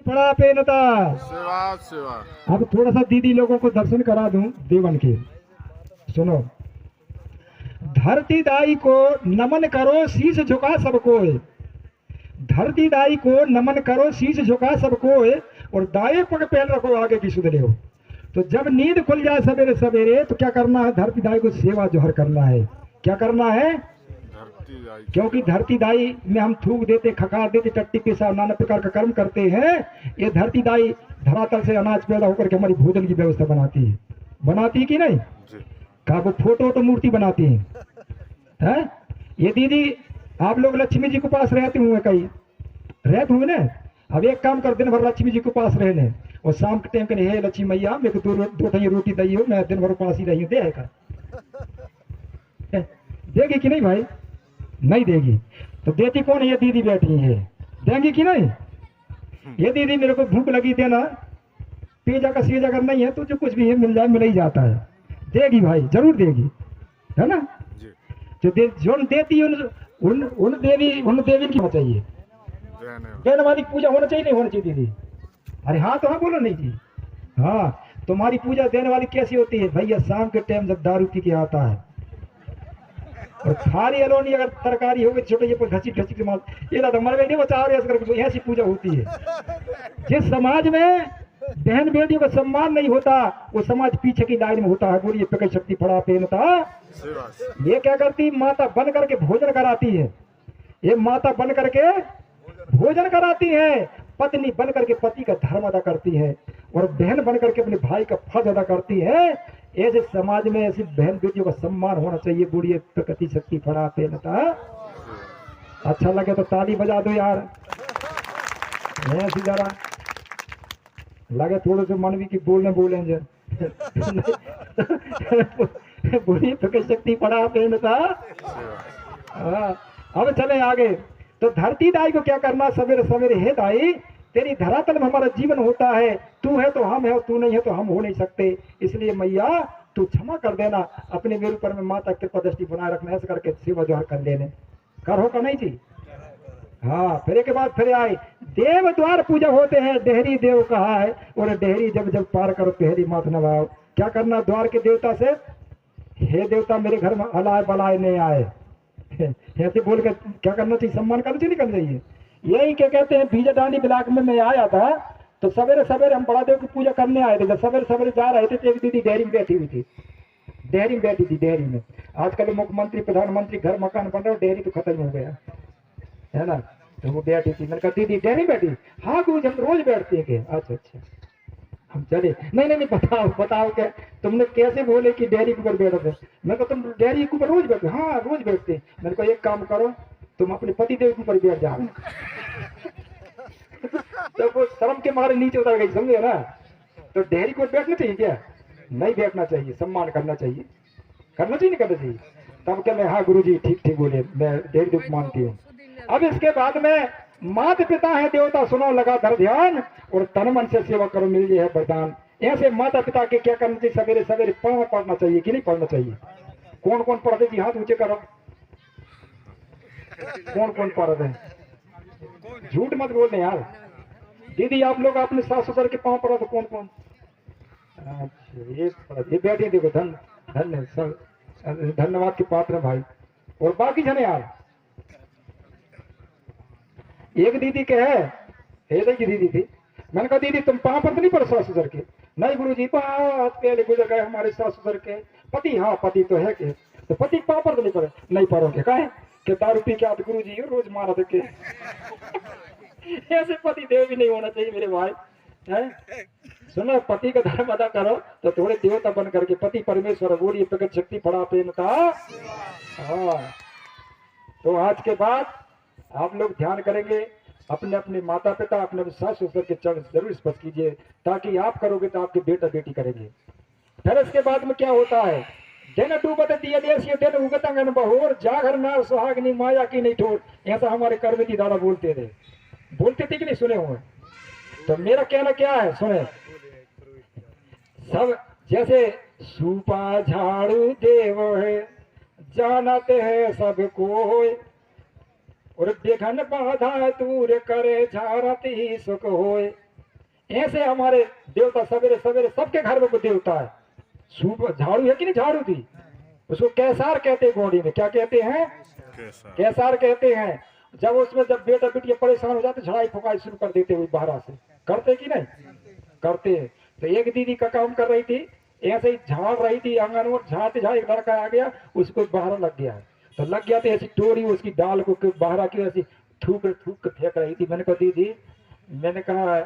पड़ा पेनता। सेवा सेवा। अब थोड़ा सा दीदी लोगों को दर्शन करा दूं देवन के। सुनो, धरती दाई को नमन करो शीश झुका सबको, धरती दाई को नमन करो शीश झुका सबको, और दाएं पग पहन रखो आगे की सुध ले। तो जब नींद खुल जाए सवेरे सवेरे तो क्या करना है, धरती दाई को सेवा जोहर करना है। क्या करना है? धरती दाई, क्योंकि धरती दाई में हम थूक देते, खकार देते, टट्टी पेशाब नाना प्रकार का कर्म करते हैं। ये धरती दाई धरातल से अनाज पैदा होकर के हमारी भोजन की व्यवस्था बनाती है। बनाती है कि नहीं? कहा वो फोटो तो मूर्ति बनाती है? ये दीदी आप लोग लक्ष्मी जी के पास रहते हुए, कई रहते हुए ना। अब एक काम कर, दिन भर लक्ष्मी जी के पास रहने और शाम के टाइम कहने, हे लक्ष्मी मैया मेरे को दो रोटी दी हो, मैं दिन भर पास ही रही हूँ, देगा? देगी कि नहीं भाई? नहीं देगी। तो देती कौन है? ये दीदी बैठी है, देंगी कि नहीं? ये दीदी मेरे को भूख लगी देना, पिज्जा का सीजा अगर नहीं है तो जो कुछ भी है मिल जाए, मिल ही जाता है। देगी भाई, जरूर देगी, है ना? जो देती है उन देवी की होना चाहिए, देने वाली पूजा होना चाहिए, नहीं होना चाहिए दीदी? अरे हाँ तो हाँ बोलो नहीं जी। हाँ, तुम्हारी पूजा देने वाली कैसी होती है भैया? शाम के टाइम जब दारू पी के आता है और खाली अलोनी अगर तरकारी हो गई छोटे ये घसी घसी के माल, ये दादा मर गई नहीं बचा, ऐसी पूजा होती है। जिस समाज में बहन बेटियों का सम्मान नहीं होता वो समाज पीछे की लाइन में होता है। बोलिए प्रकट शक्ति फड़ा पेनता। ये क्या करती? माता बन करके भोजन कराती है। ये माता बन करके भोजन कराती है, पत्नी बन करके पति का धर्म अदा करती है, और बहन बन करके अपने भाई का फर्ज अदा करती है। ऐसे समाज में ऐसी बहन बेटियों का सम्मान होना चाहिए। बोलिए प्रकृति शक्ति फड़ा पेनता। अच्छा लगे तो ताली बजा दो यार, ऐसी जरा लगे थोड़े से मन भी की बोलने बोलेंगे। बोलिए प्रकृति शक्ति फड़ा पेनता। अब चले आगे। तो धरती दाई को क्या करना? सवेरे सवेरे, हे दाई तेरी धरातल में हमारा जीवन होता है, तू है तो हम है और तू नहीं है तो हम हो नहीं सकते, इसलिए मैया तू क्षमा कर देना, अपने मेरे ऊपर में माता कृपा दृष्टि बनाए रखना, ऐसा करके सेवा जोहर कर लेने। कर हो का नहीं जी? हाँ, फिर के बाद फिर आए देव द्वार पूजा होते हैं, डेहरी देव कहा है, और डेहरी जब जब पार करो पहली माथ नवाओ। क्या करना द्वार के देवता से? हे देवता मेरे घर में अलाय बलाय नहीं आए, ऐसे बोल के क्या करना चाहिए? सम्मान करना चाहिए, नहीं करना चाहिए? यही क्या कहते हैं, बीजा डांडी ब्लॉक में मैं आया था तो सवेरे सवेरे हम बड़ा देव की पूजा करने आए थे। जब सवेरे सवेरे जा रहे थे तो एक दीदी डेयरी में बैठी हुई थी, डेयरी में बैठी थी। डेयरी में आजकल मुख्यमंत्री प्रधानमंत्री घर मकान बन रहा है, डेयरी तो खत्म हो गया है ना। तो वो बैठी थी, मैंने कहा दीदी डेयरी बैठी? हाँ गुरु हम रोज बैठते हैं। क्या? अच्छा अच्छा, हम चले। नहीं नहीं नहीं, बताओ बताओ क्या तुमने कैसे बोले कि डेयरी के ऊपर बैठे थे? मैं कहा तुम डेयरी के ऊपर रोज बैठते? हाँ रोज बैठते। मैंने कहा एक काम करो, तुम अपने पति देव के ऊपर बैठ जाओ। तो वो शर्म के मारे नीचे उतर गई, समझे ना? तो डेयरी को बैठना चाहिए क्या? नहीं बैठना चाहिए, सम्मान करना चाहिए। करना चाहिए, नहीं करना चाहिए? तब क्या मैं, हाँ गुरु जी ठीक ठीक बोले, मैं डेयरी को मानती हूँ। अब इसके बाद में माता पिता है देवता, सुनो लगा धर ध्यान, और तन मन से सेवा करो मिल है वरदान। ऐसे माता पिता के क्या करना चाहिए? सवेरे सवेरे पाँव पढ़ना चाहिए कि नहीं पढ़ना चाहिए? कौन कौन पढ़ते जी? हाथ ऊंचे करो। कौन कौन पढ़ते हैं? झूठ मत बोलने यार। दीदी आप लोग अपने सास ससुर के पाँव पड़ा तो कौन कौन? अच्छा ये बैठे देखो, धन धन्य धन्यवाद के पात्र भाई। और बाकी जने यार, एक दीदी के है, एक की दीदी थी, मैंने कहा दीदी तुम पाँव पर तो नहीं पड़ो सास ससुर के? नहीं गुरु जी बहुत पहले गुजर गए हमारे सास ससुर के पति। हाँ पति तो है के, तो पति पाँव पर तो नहीं पड़े? नहीं पड़ोगे काहे? कि दारू पी के आते गुरु जी रोज मारा थे के। ऐसे पति देव भी नहीं होना चाहिए मेरे भाई, है? सुनो, पति का धर्म अदा करो तो थोड़े देवता बन करके पति परमेश्वर। बोलिए प्रकट शक्ति फड़ा पेनता। हाँ, तो आज के बाद आप लोग ध्यान करेंगे, अपने अपने माता पिता अपने सास ससुर के चरण जरूर स्पर्श कीजिए, ताकि आप करोगे तो आपके बेटा बेटी करेंगे। फिर इसके बाद में क्या होता है? दिन डूबत दिया देश ये दिन उगत अंगन बहोर, जागर नार सुहागनी माया की नहीं ठोर। ऐसा हमारे कर्मती दादा बोलते थे कि नहीं सुने हुए? तो मेरा कहना क्या है सुने, सब जैसे सूपा झाड़ू देव है जानते हैं सबको, और बेघन बाधा दूर करे झारत ही सुख होए। ऐसे हमारे देवता सवेरे सवेरे सबके घर में कोई देवता है। सुबह झाड़ू है कि नहीं, झाड़ू थी, उसको कैसार कहते हैं, गोड़ी में क्या कहते हैं, कैसा कैसार कहते हैं। जब उसमें जब बेटा बेटियां परेशान हो जाते झड़ाई फुकाई शुरू कर देते हुए बाहर से, करते कि नहीं करते हैं। तो एक दीदी का काम कर रही थी, ऐसे ही झाड़ रही थी आंगन में, झाड़ते झाड़ एक लड़का आ गया, उसको बाहर लग गया, तो लग गया तो ऐसी टोरी उसकी डाल को बाहर की ऐसी थूक थूक फेंक रही थी। मैंने कहा दीदी, मैंने कहा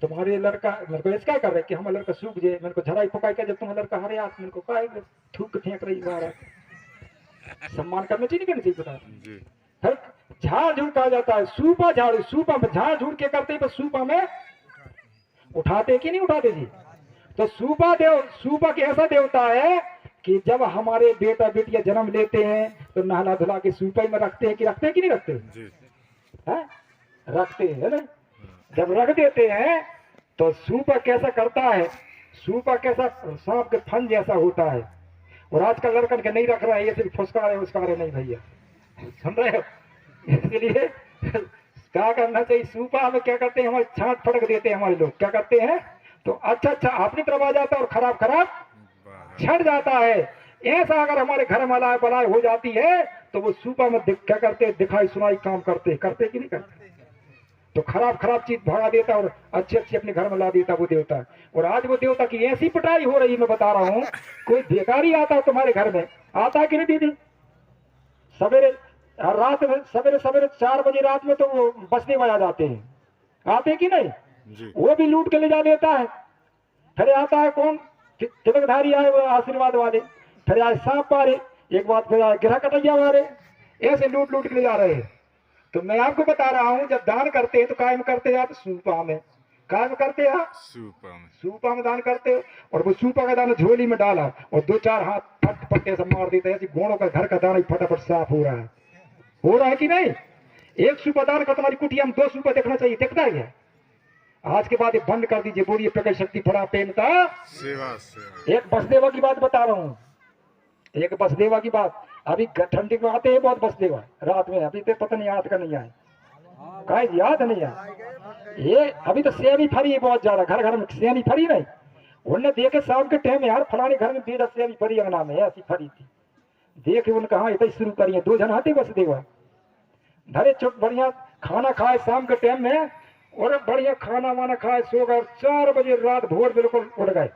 तुम्हारे लड़का, मेरे को ऐसा क्या कर रहे कि हमारा लड़का सूख जाए, मेरे को झड़ाई फुकाई के जब तुम्हारा लड़का हरे हाथ, मेरे को कहा थूक फेंक रही बाहर। सम्मान करना चाहिए नहीं, करना चाहिए बता। जी फिर झाड़ झूड़ कहा जाता है, सूपा झाड़ू, सूपा में झाड़ झूड़ के करते हैं, सूपा में उठाते कि नहीं उठाते जी। तो सूपा देव, सूपा के ऐसा देवता है कि जब हमारे बेटा बेटियां जन्म लेते हैं तो नहला धुला के सूपा में रखते हैं, कि रखते हैं कि नहीं रखते जी हैं, रखते हैं ना। जब रख देते हैं तो सूपा कैसा करता है, सूपा कैसा सांप के फन जैसा होता है। और आजकल लड़कन के नहीं रख रहा है, ये सिर्फ फुसका रहे उसका रहे नहीं भैया, सुन रहे हो। इसलिए क्या करना चाहिए, सूपा में क्या करते हैं हमारे छांट फटक देते हैं हमारे लोग, क्या करते हैं तो अच्छा अच्छा अपनी तरफ आ जाता है और खराब खराब बाहर छट जाता है। ऐसा अगर हमारे घर में अलाय बलाय हो जाती है तो वो सूपा में क्या करते हैं, दिखाई सुनाई काम करते करते कि नहीं करते। तो खराब खराब चीज भगा देता और अच्छी अच्छी अपने घर में ला देता वो देवता। और आज वो देवता की ऐसी पिटाई हो रही, मैं बता रहा हूँ, कोई भिखारी आता है तुम्हारे घर में, आता है कि नहीं दीदी, सवेरे रात में सवेरे सवेरे 4 बजे रात में तो वो बसने में आ जाते हैं, आते कि नहीं, जी वो भी लूट के ले जा लेता है। फिर आता है कौन, तिलकधारी आए वो आशीर्वाद वाले, फिर आए सांप वाले, एक बात फिर आए गिरह कटैया वाले, ऐसे लूट लूट के ले जा रहे हैं। तो मैं आपको बता रहा हूं, जब दान करते हैं तो कायम करते हैं, तो सूपा में कायम करते हैं, सुपर में सूपा में दान करते हो। और वो सूपा का दाना झोली में डाला और 2-4 हाथ फट फट ऐसे मार देते हैं, घोड़ों का घर का दाना ही फटाफट साफ हो रहा है कि नहीं। एक सूपा दान का तुम्हारी कुटिया में 2 सूपा देखना चाहिए, दिखता है क्या। आज के बाद ये बंद कर दीजिए, बोलिए प्रकट शक्ति फड़ा पेनता। सेवा सेवा एक बसदेवा की बात बता रहा हूँ, एक बसदेवा की बात। अभी ठंडी में आते हैं बहुत बसदेवा रात में, अभी तो पता नहीं याद का नहीं आए, कहा याद नहीं आया। ये अभी तो सेनी फरी है बहुत ज्यादा, घर घर में सेनी फरी नहीं। उनने देखे शाम के टाइम यार फलाने घर में बेटा सेनी फरी अंगना में ऐसी फरी थी, देखे उनका हाँ इतना शुरू करिए। 2 जन आते बसदेवा, धरे चुप बढ़िया खाना खाए शाम के टाइम में, और बढ़िया खाना वाना खाए, सो गए। 4 बजे रात भोर बिल्कुल उठ गए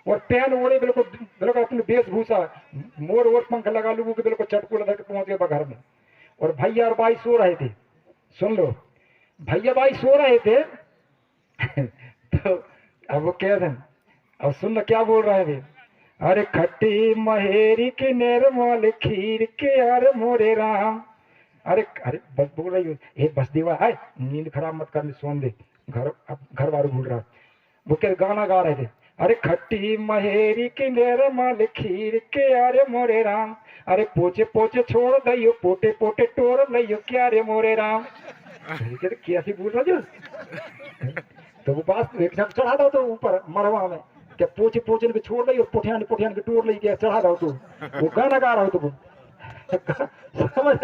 और पैन ओढ़े बिल्कुल बिल्कुल अपनी वेशभूषा, मोर और पंख लगा लोगों के बिल्कुल चटकू लगा के पहुंच गए घर में। और भैया और बाई सो रहे थे, सुन लो, भैया बाई सो रहे थे तो अब वो कह रहे, अब सुन लो क्या बोल रहे थे, अरे खट्टी महेरी के निर्मल खीर के अरे मोरे राम। अरे अरे बस बोल रही हो, एक बस देवा है, नींद खराब मत करने, सोन दे, घर वाले भूल रहा। वो क्या गाना गा रहे थे, अरे खट्टी महेरी के निर्मल खीर के अरे मोरे राम, अरे पोचे पोचे छोड़ दियो पोटे पोटे टोर लियो क्या रे मोरे राम। कैसे बोल रहा जो तो वो बात एक जब चढ़ा दो तो ऊपर मरवा में, क्या पोचे पोचे के छोड़ दियो पुठियान पुठियान के टोर ले गया, चढ़ा दो तो वो गाना गा रहा हो तो समझ।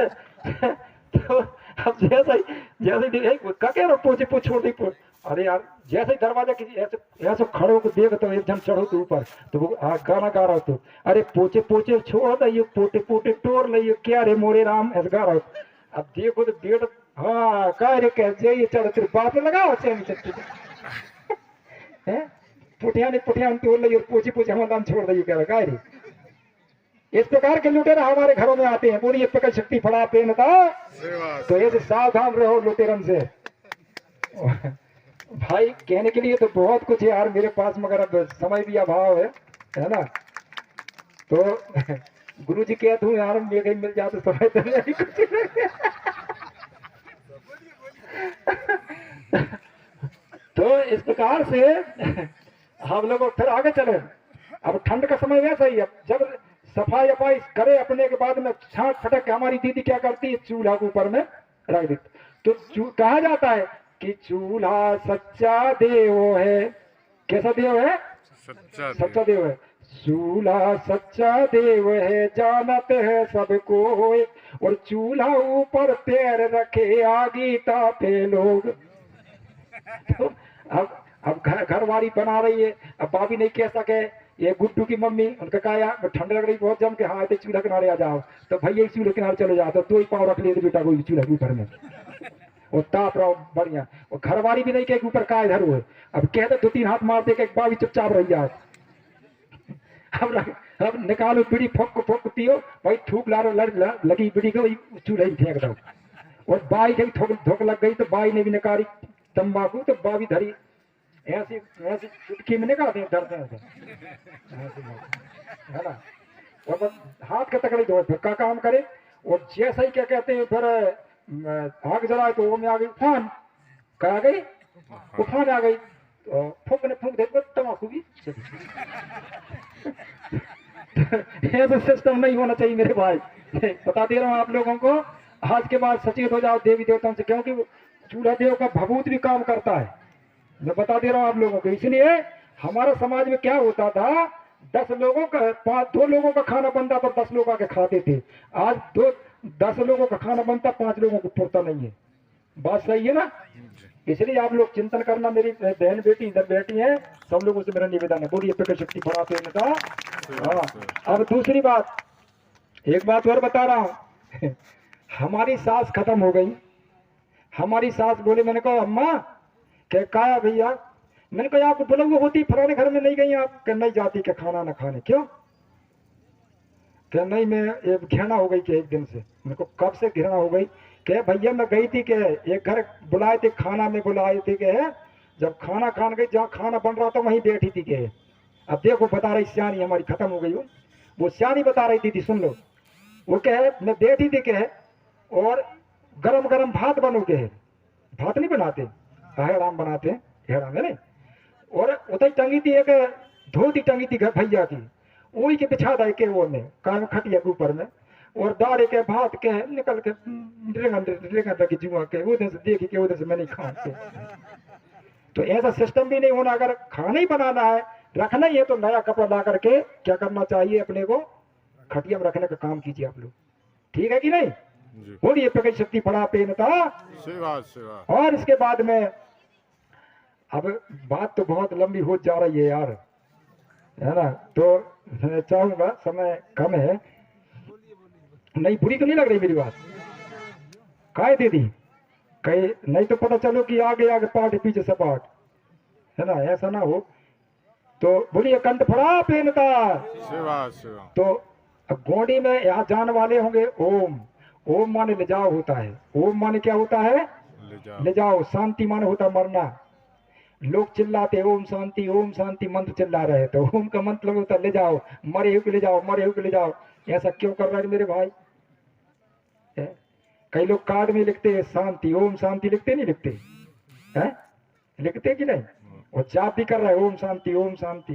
तो अब जैसे क्या रहो पोचे पोछ छोड़ दी, अरे यार जैसे दरवाजा किसी ऐसे खड़े होकर देख तो एक जन चढ़ो तो ऊपर, तो वो गाना गा रहा तो, अरे पोचे पोचे छोड़ दियो पोटे पोटे टोर लियो क्या रे मोरे राम, ऐसा गा रहा। अब देखो तो बेट हाँ कह रे कैसे ये चढ़ तेरे बाप ने लगाओ चैन चट्टी है, पुठियान टोर लियो पोचे पोचे हमारा नाम छोड़ दियो क्या गा रे। इस प्रकार के लुटेरा हमारे घरों में आते हैं, बोलिए प्रकट शक्ति फड़ा पेनता। सेवा तो ये सावधान रहो लुटेरन से। भाई कहने के लिए तो बहुत कुछ है यार मेरे पास, मगर अब समय भी अभाव है ना। तो गुरु जी कहते हूँ यार मेरे मिल जाए तो समय तो नहीं कुछ तो इस प्रकार से हम लोग फिर आगे चले। अब ठंड का समय वैसा ही है, जब सफाई अफाई करे अपने के बाद में छाट फटक के हमारी दीदी क्या करती है, चूल्हा के ऊपर में रख देती। तो कहा जाता है कि चूल्हा सच्चा देव है, कैसा देव है, सच्चा देव है। चूल्हा सच्चा देव है जानते हैं सबको, और चूल्हा ऊपर पैर रखे आगी तापे लोग। तो अब घरवारी बना रही है। अब भाभी नहीं कह सके, ये गुड्डू की मम्मी उनका कहा यार ठंड लग रही बहुत जम के, हाँ तो चूल्हा किनारे आ जाओ, तो भैया चूल्हे किनारे चले जाओ, तो 2 ही पाव रख लिए बेटा कोई चूल्हा के ऊपर में, वो ताप रहा बढ़िया। वो घरवारी भी नहीं कहे ऊपर का इधर हुए, अब कहते 2-3 हाथ मारते कि एक बार भी चुपचाप रह जाए। अब निकालो बीड़ी, फोक पियो भाई, थूक लारो लगी बीड़ी को चूल्हे में फेंक दो। और बाई कहीं धोख लग गई तो बाई ने भी निकाली तंबाकू, तो बा भी धरी ऐसी ऐसी चुटकी में निकालते हैं डरते हैं है ना। और बस हाथ का तकड़ी दो फिर का काम करे। और जैसा ही क्या कहते हैं फिर आग जलाए तो वो में आ गई तूफान, क्या आ गई तूफान आ गई, तो फूक दे तंबाकू भी। ऐसा सिस्टम नहीं होना चाहिए मेरे भाई, बता दे रहा हूँ आप लोगों को। आज के बाद सचेत हो जाओ देवी देवताओं से, क्योंकि चूल्हा देव का भभूत भी काम करता है, मैं बता दे रहा हूँ आप लोगों को। इसलिए हमारे समाज में क्या होता था, 10 लोगों का 2 लोगों का खाना बनता तो 10 लोग आके खाते थे। आज 10 लोगों का खाना बनता, 5 लोगों को पुरता नहीं है। बात सही है ना। इसलिए आप लोग चिंतन करना। मेरी बहन बेटी इधर बैठी है, सब लोगों से मेरा निवेदन है, बोलिए प्रकट शक्ति बढ़ाते हैं का। हाँ, अब दूसरी बात, एक बात और बता रहा हूँ। हमारी सास खत्म हो गई। हमारी सास बोले, मैंने कहा अम्मा क्या भैया, मैंने कहा आप बुलंद होती फलाने घर में नहीं गई आप, क्या नहीं जाती क्या खाना ना खाने, क्यों क्या नहीं, मैं एक घृणा हो गई कि एक दिन से। मेरे को कब से घृणा हो गई कि भैया मैं गई थी कि एक घर बुलाए थे, खाना में बुलाए थे कि जब खाना खान गई, जहाँ खाना बन रहा था वहीं बैठी थी कि अब देखो बता रही सियानी हमारी खत्म हो गई हो, वो सियानी बता रही थी सुन लो। वो कहे मैं बैठी थी कि और गरम गरम भात बनो के, भात नहीं बनाते हेड़ाम बनाते हैं, हेड़ाम है नहीं, और उतई टंगी थी एक धोती टंगी थी घर भैया की, वही के बिछा दे के वो ने कान खटिया के ऊपर में, और दारे के भात के निकल के जुआ के उधर से देखी के उधर से मैं नहीं खाते। तो ऐसा सिस्टम भी नहीं होना। अगर खाना ही बनाना है, रखना ही है, तो नया कपड़ा ला करके क्या करना चाहिए, अपने को खटिया में रखने का काम कीजिए आप लोग, ठीक है कि नहीं। बोलिए प्रकट शक्ति बड़ा पेनता। और इसके बाद में अब बात तो बहुत लंबी हो जा रही है यार, है ना, तो मैं चाहूंगा समय कम है, नहीं बुरी तो नहीं लग रही मेरी बात, काय दीदी कहीं नहीं तो पता चलो कि आगे आगे पाठ पीछे सपाट, है ना, ऐसा ना हो। तो बोलिए कंठ फड़ा पेनता। तो गोंडी में यहाँ जान वाले होंगे, ओम, ओम माने ले जाओ होता है, ओम माने क्या होता है, ले जाओ। शांति माने होता मरना। लोग चिल्लाते ओम शांति मंत्र चिल्ला रहे, तो ओम का मंत्र होता ले जाओ, मरे हुए ले जाओ, मरे हुए ले जाओ। ऐसा क्यों कर रहे हैं मेरे भाई। कई लोग कार्ड में लिखते हैं शांति, ओम शांति लिखते नहीं लिखते हैं, लिखते कि नहीं, और जाप भी कर रहा है ओम शांति,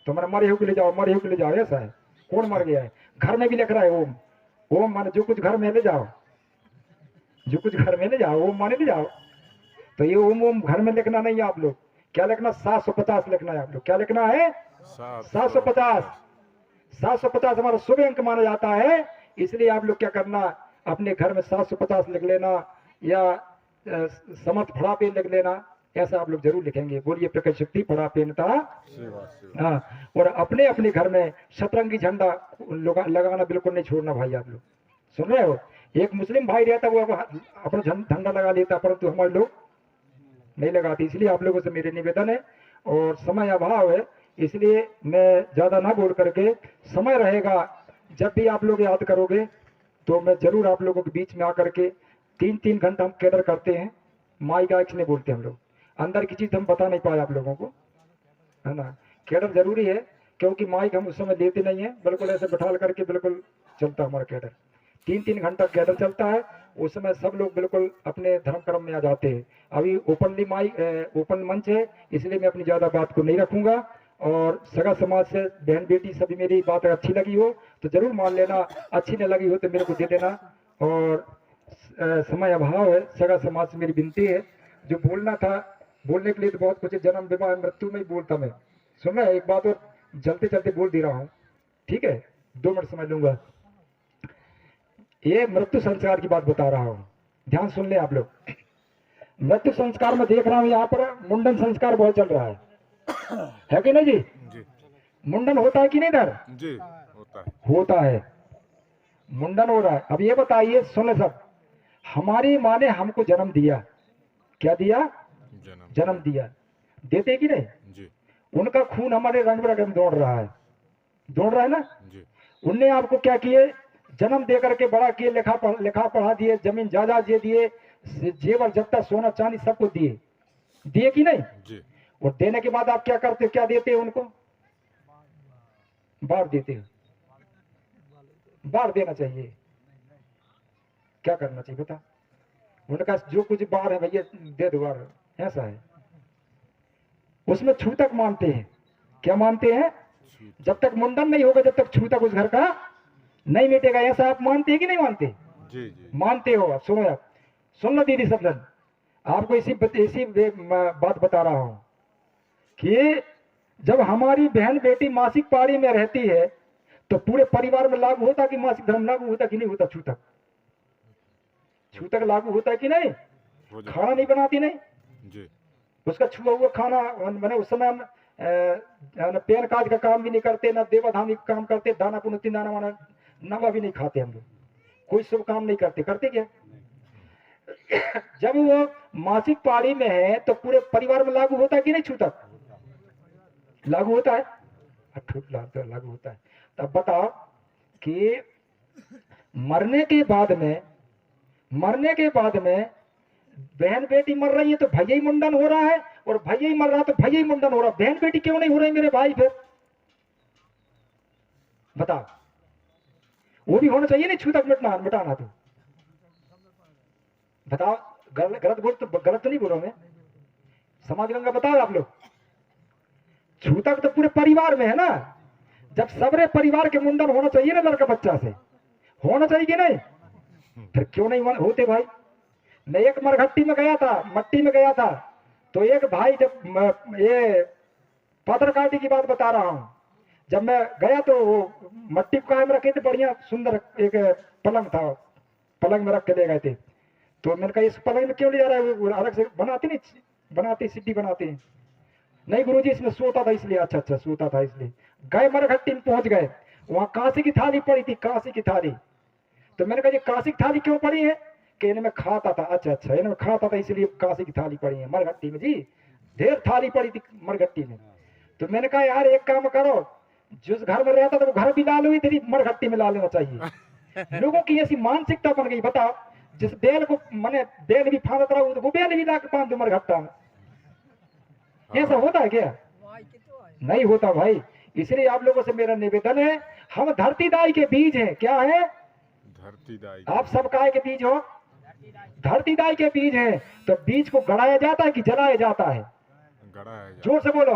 तो मैंने मरे हुए ले जाओ, मरे हुए ले जाओ। ऐसा है, कौन मर गया है। घर में भी लिख रहा है ओम, ओम माने जो कुछ घर में ले जाओ, जो कुछ घर में ले जाओ, ओम माने ले जाओ। तो ये ओम घर में लिखना नहीं है आप लोग, क्या लिखना 750 लिखना है आप लोग। क्या लिखना है 750। 750 हमारा शुभ अंक माना जाता है, इसलिए आप लोग क्या करना, अपने घर में 750 लिख लेना, या समर्थ फड़ा पे लिख लेना, ऐसा आप लोग जरूर लिखेंगे। बोलिए प्रकट शक्ति फड़ा पेनता। हाँ, और अपने अपने घर में शतरंगी झंडा लगाना बिल्कुल नहीं छोड़ना भाई। आप लोग सुन रहे हो, एक मुस्लिम भाई रहता वो अपना झंडा लगा लेता, परंतु हमारे लोग नहीं लगाते। इसलिए आप लोगों से मेरे निवेदन है, और समय अभाव है, इसलिए मैं ज्यादा ना बोल करके, समय रहेगा जब भी आप लोग याद करोगे तो मैं जरूर आप लोगों के बीच में आकर के 3-3 घंटा हम केडर करते हैं। माइक आइक्स नहीं बोलते हम लोग, अंदर की चीज हम बता नहीं पाए आप लोगों को, है ना। केडर जरूरी है, क्योंकि माइक हम उस समय लेते नहीं है, बिल्कुल ऐसे बैठा करके बिल्कुल चलता हमारा केडर। 3-3 घंटा केडर चलता है, उस समय सब लोग बिल्कुल अपने धर्म कर्म में आ जाते हैं। अभी ओपनली माइक ओपन मंच है, इसलिए मैं अपनी ज्यादा बात को नहीं रखूंगा। और सगा समाज से बहन बेटी सभी मेरी बात अच्छी लगी हो तो जरूर मान लेना, अच्छी नहीं लगी हो तो मेरे को दे देना। और समय अभाव है, सगा समाज से मेरी विनती है, जो बोलना था बोलने के लिए तो बहुत कुछ, जन्म विवाह मृत्यु में ही बोलता मैं। सुन रहे, एक बात और जल्दी जल्दी बोल दे रहा हूँ, ठीक है, 2 मिनट समझ लूंगा। ये मृत्यु संस्कार की बात बता रहा हूँ, ध्यान सुन ले आप लोग। मृत्यु संस्कार में देख रहा हूँ यहाँ पर मुंडन संस्कार बहुत चल रहा है, है कि नहीं जी? जी मुंडन होता है कि नहीं इधर? जी होता है। होता है, मुंडन हो रहा है। अब ये बताइए, सुन सब, हमारी माँ ने हमको जन्म दिया, क्या दिया? जन्म दिया, देते कि नहीं? जी उनका खून हमारे रग रग में दौड़ रहा है, दौड़ रहा है ना? जी उनने आपको क्या किए? जन्म दे करके बड़ा किए, लिखा पढ़ा दिए, जमीन जायदाद दे दिए, जेवर जत्ता सोना चांदी सबको दिए, दिए कि नहीं? जी और देने के बाद आप क्या करते, क्या देते हो उनको? बांट देते हो। बांट देना चाहिए, क्या करना चाहिए बता? उनका जो कुछ बाहर है भैया दे दो बाहर, ऐसा है। उसमें छूतक मानते हैं, क्या मानते हैं? जब तक मुंडन नहीं होगा, जब तक छूतक उस घर का नहीं मिटेगा, ऐसा आप मानते हैं कि नहीं मानते? जी जी मानते हो। आप सुनो, आप सुन लो दीदी सब जन, आपको इसी बात बता रहा हूं कि जब हमारी बहन बेटी मासिक पारी में रहती है तो पूरे परिवार में लागू होता कि मासिक धर्म लागू होता कि नहीं होता? छूतक, छूतक लागू होता है कि नहीं? हो जाए। खाना नहीं बनाती नहीं, जी उसका छुआ हुआ खाना मैंने उस समय हम पेन काज का काम भी नहीं करते, ना देवाधामी का काम करते, दाना पुनती दाना वाना नवा भी नहीं खाते हम लोग, कोई शुभ काम नहीं करते, करते क्या? जब वो मासिक पारी में है तो पूरे परिवार में लागू होता है कि नहीं? छूतक लागू होता है, लागू होता है। तब बताओ कि मरने के बाद में, मरने के बाद में बहन बेटी मर रही है तो भैया ही मुंडन हो रहा है, और भैया ही मर रहा तो भैया ही मुंडन हो रहा, बहन बेटी क्यों नहीं हो रही मेरे भाई? फिर बताओ, वो भी होना चाहिए नहीं छूतक मिटना मिटाना? तो बताओ, गलत बोल तो गलत तो नहीं बोलो मैं, समाज गंगा बताओ आप लोग। छूतक तो पूरे परिवार में है ना, जब सबरे परिवार के मुंडन होना चाहिए ना, लड़का बच्चा से होना चाहिए कि नहीं? फिर क्यों नहीं होते भाई? मैं एक मरघट्टी में गया था, मट्टी में गया था, तो एक भाई, जब ये पत्रकारिता की बात बता रहा हूं, जब मैं गया तो वो मट्टी को कायम रखे थे, बढ़िया सुंदर एक पलंग था, पलंग में रख के ले गए थे। तो मैंने कहा इस पलंग में क्यों ले जा रहा है? वो अलग से बनाते नहीं, बनाते सीढ़ी बनाते हैं। नहीं गुरुजी इसमें सोता था इसलिए। अच्छा अच्छा, सोता था इसलिए। गए मरघट्टी में, पहुंच गए, वहां कांसी की थाली पड़ी थी, कांसी की थाली। तो मैंने कहा ये कांसी की थाली क्यों पड़ी है? कि इनमें खाता था। अच्छा अच्छा, इनमें खाता था इसलिए कांसी की थाली पड़ी है मरघट्टी में जी, ढेर थाली पड़ी थी मरघट्टी में। तो मैंने कहा यार एक काम करो, जिस घर में रहता था वो घर भी ला लो, इधर मरघट्टी में ला लेना चाहिए। लोगों की ऐसी मानसिकता बन गई, बताओ, जिस बेल को मैंने बेल भी फांदत रहा वो बेल भी ला के बांध दो मरघट्टा में, ऐसा होता है क्या? नहीं होता भाई। इसलिए आप लोगों से मेरा निवेदन है, हम धरती दाई के बीज हैं। क्या है? धरती दाई। आप सब काय के बीज हो? धरती दाई के बीज हैं। तो बीज को गड़ाया जाता है कि जलाया जाता है? गड़ाया जोर से बोलो,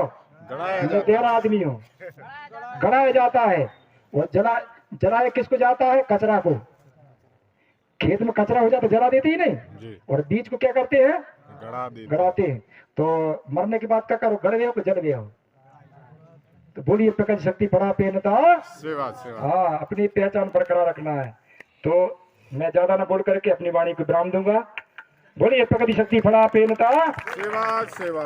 मैं तेरा आदमी हूँ। गड़ाया जाता है। और जलाया किसको जाता है? कचरा को। खेत में कचरा हो जाता जला देते ही नहीं जी। और बीज को क्या करते हैं? गड़ाते हैं। तो मरने के बाद क्या करो? गड़वे हो कि जलवे हो? तो बोलिए प्रकट शक्ति बड़ा पेनता सेवा सेवा। हाँ, अपनी पहचान बरकरार रखना है। तो मैं ज्यादा ना बोल करके अपनी वाणी को विराम दूंगा। बोलिए प्रकट शक्ति बड़ा पेनता सेवा सेवा।